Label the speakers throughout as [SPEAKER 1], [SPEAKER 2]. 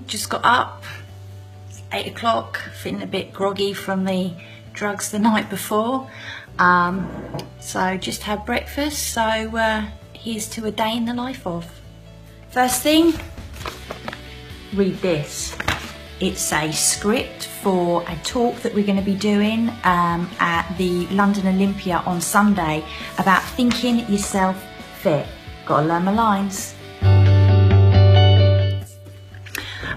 [SPEAKER 1] Just got up, it's 8 o'clock, feeling a bit groggy from the drugs the night before. So just had breakfast, so here's to a day in the life of. First thing, read this. It's a script for a talk that we're going to be doing at the London Olympia on Sunday about thinking yourself fit. Gotta learn my lines.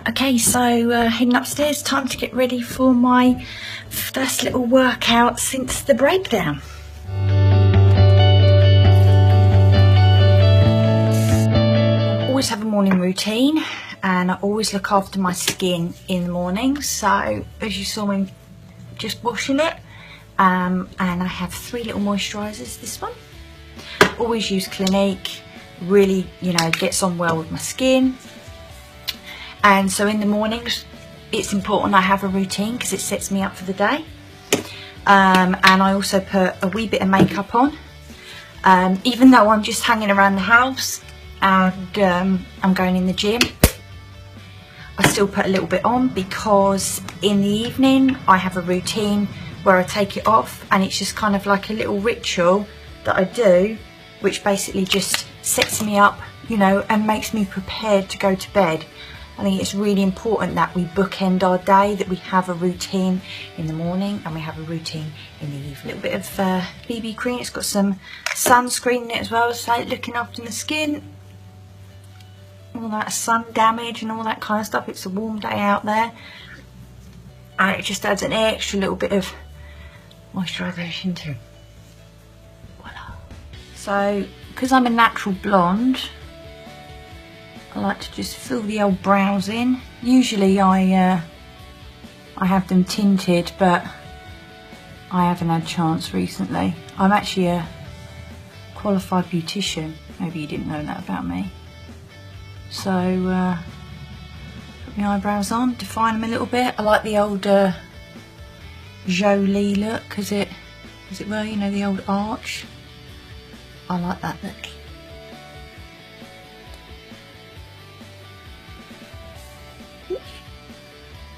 [SPEAKER 1] Okay, so heading upstairs, time to get ready for my first little workout since the breakdown. I always have a morning routine and I always look after my skin in the morning. So as you saw me just washing it, and I have 3 little moisturisers. This one, always use Clinique, really, you know, gets on well with my skin. And so in the mornings, it's important I have a routine because it sets me up for the day. And I also put a wee bit of makeup on. Even though I'm just hanging around the house and I'm going in the gym, I still put a little bit on because in the evening I have a routine where I take it off, and it's just kind of like a little ritual that I do, which basically just sets me up, you know, and makes me prepared to go to bed. I think it's really important that we bookend our day, that we have a routine in the morning and we have a routine in the evening. A little bit of BB cream, it's got some sunscreen in it as well, so looking after the skin, all that sun damage and all that kind of stuff. It's a warm day out there and it just adds an extra little bit of moisturisation too. Voila. So, because I'm a natural blonde, I like to just fill the old brows in. Usually I have them tinted, but I haven't had a chance recently. I'm actually a qualified beautician. Maybe you didn't know that about me. So put my eyebrows on, define them a little bit. I like the old Jolie look, because it well, you know, the old arch. I like that look.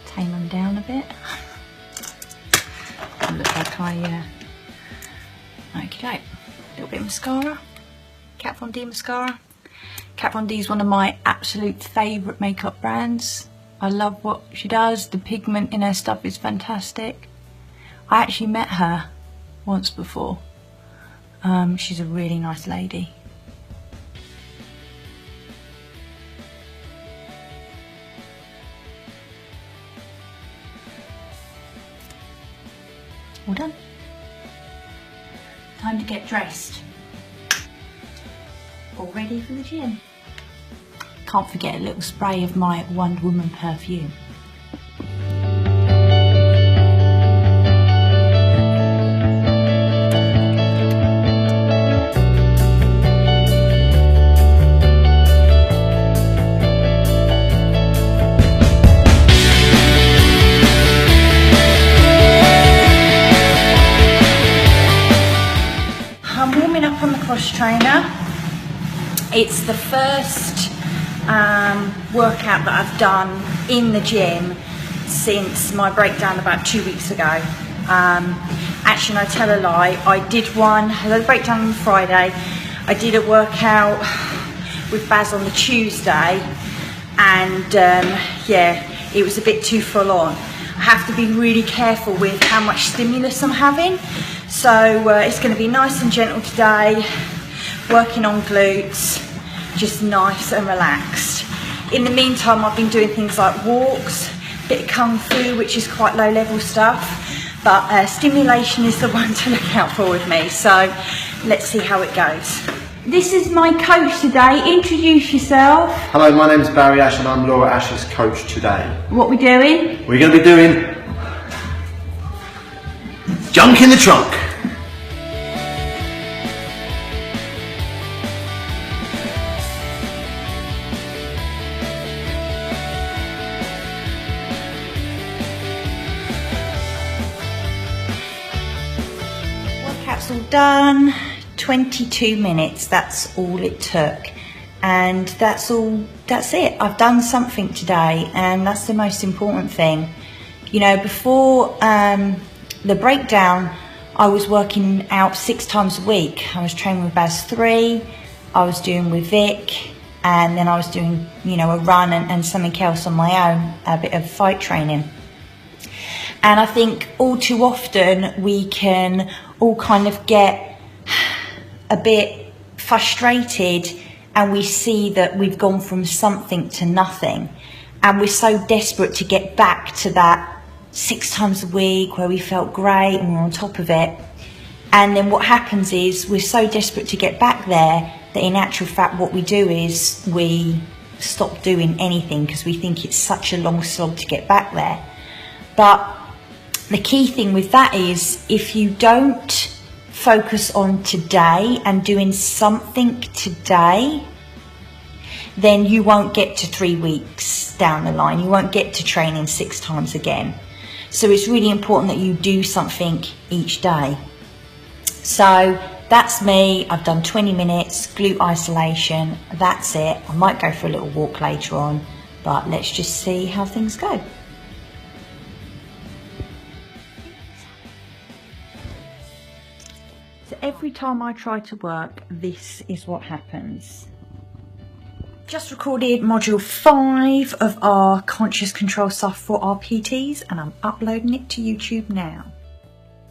[SPEAKER 1] Tame them down a bit. I look like okay, a little bit of mascara. Kat Von D mascara. Kat Von D is one of my absolute favourite makeup brands. I love what she does. The pigment in her stuff is fantastic. I actually met her once before. She's a really nice lady. All done. Time to get dressed. All ready for the gym. Can't forget a little spray of my Wonder Woman perfume. Trainer. It's the first workout that I've done in the gym since my breakdown about 2 weeks ago. Actually, I tell a lie, I did one, I had a breakdown on Friday, I did a workout with Baz on the Tuesday, and yeah, it was a bit too full on. I have to be really careful with how much stimulus I'm having, so it's going to be nice and gentle today. Working on glutes, just nice and relaxed. In the meantime, I've been doing things like walks, a bit of kung fu, which is quite low level stuff, but stimulation is the one to look out for with me, so let's see how it goes. This is my coach today. Introduce yourself.
[SPEAKER 2] Hello, my name is Barry Ash and I'm Laura Ash's coach today.
[SPEAKER 1] What we doing?
[SPEAKER 2] We're going to be doing junk in the trunk.
[SPEAKER 1] Workout's all done. 22 minutes, that's all it took. and that's it. I've done something today, and that's the most important thing. You know, before the breakdown, I was working out 6 times a week. I was training with Baz 3, I was doing with Vic, and then I was doing, you know, a run and something else on my own, a bit of fight training. And I think all too often we can all kind of get a bit frustrated, and we see that we've gone from something to nothing, and we're so desperate to get back to that 6 times a week where we felt great and we're on top of it. And then what happens is we're so desperate to get back there that in actual fact what we do is we stop doing anything because we think it's such a long slog to get back there. But the key thing with that is, if you don't focus on today and doing something today, then you won't get to 3 weeks down the line. You won't get to training 6 times again. So it's really important that you do something each day. So that's me. I've done 20 minutes, glute isolation. That's it. I might go for a little walk later on, but let's just see how things go. So every time I try to work, this is what happens. Just recorded module 5 of our conscious control stuff for our PTs, and I'm uploading it to YouTube now.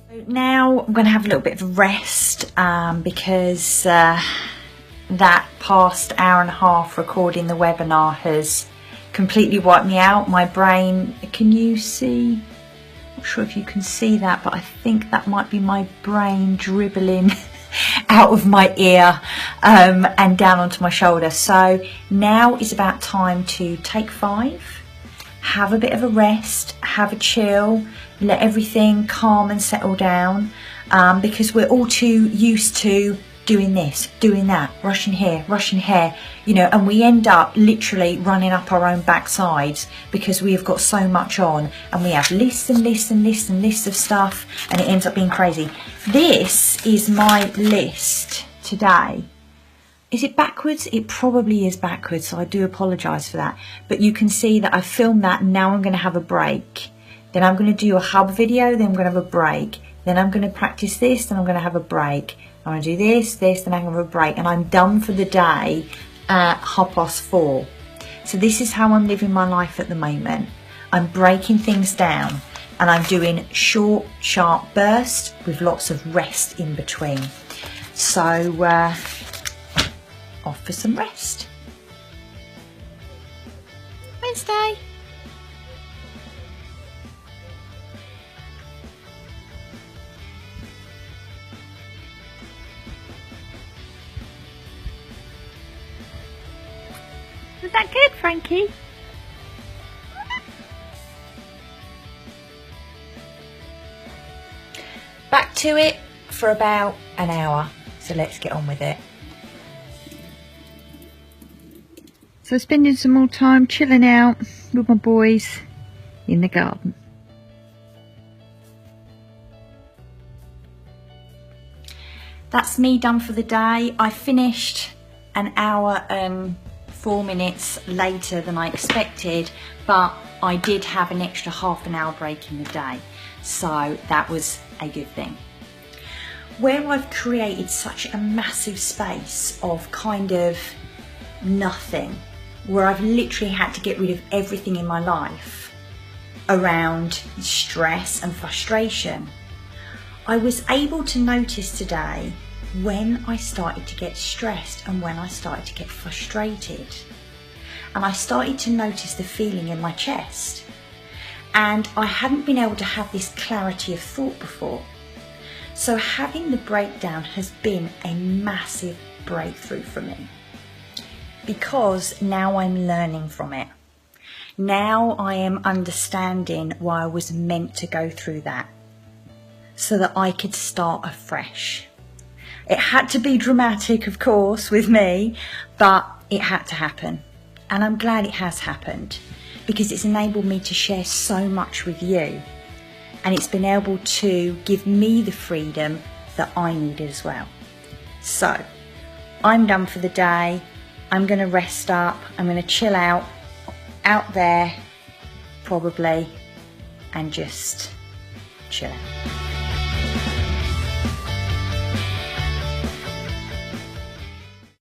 [SPEAKER 1] So now I'm going to have a little bit of a rest because that past hour and a half recording the webinar has completely wiped me out. My brain, can you see? I'm not sure if you can see that, but I think that might be my brain dribbling out of my ear and down onto my shoulder. So now is about time to take 5, have a bit of a rest, have a chill, let everything calm and settle down, because we're all too used to doing this, doing that, rushing here, you know, and we end up literally running up our own backsides because we have got so much on, and we have lists and lists and lists and lists of stuff, and it ends up being crazy. This is my list today. Is it backwards? It probably is backwards, so I do apologise for that. But you can see that I filmed that, and now I'm going to have a break. Then I'm going to do a hub video, then I'm going to have a break. Then I'm going to practice this, then I'm going to have a break. I'm going to do this, then I'm going to have a break. And I'm done for the day at 4:30. So this is how I'm living my life at the moment. I'm breaking things down, and I'm doing short, sharp bursts with lots of rest in between. So off for some rest. Wednesday. Was that good, Frankie? Back to it for about an hour, so let's get on with it. So spending some more time chilling out with my boys in the garden. That's me done for the day. I finished an hour and 4 minutes later than I expected, but I did have an extra half an hour break in the day, so that was a good thing. Where I've created such a massive space of kind of nothing, where I've literally had to get rid of everything in my life around stress and frustration, I was able to notice today when I started to get stressed and when I started to get frustrated. And I started to notice the feeling in my chest. And I hadn't been able to have this clarity of thought before. So having the breakdown has been a massive breakthrough for me, because now I'm learning from it. Now I am understanding why I was meant to go through that, so that I could start afresh. It had to be dramatic, of course, with me, but it had to happen. And I'm glad it has happened, because it's enabled me to share so much with you. And it's been able to give me the freedom that I needed as well. So, I'm done for the day. I'm going to rest up, I'm going to chill out there probably, and just chill out.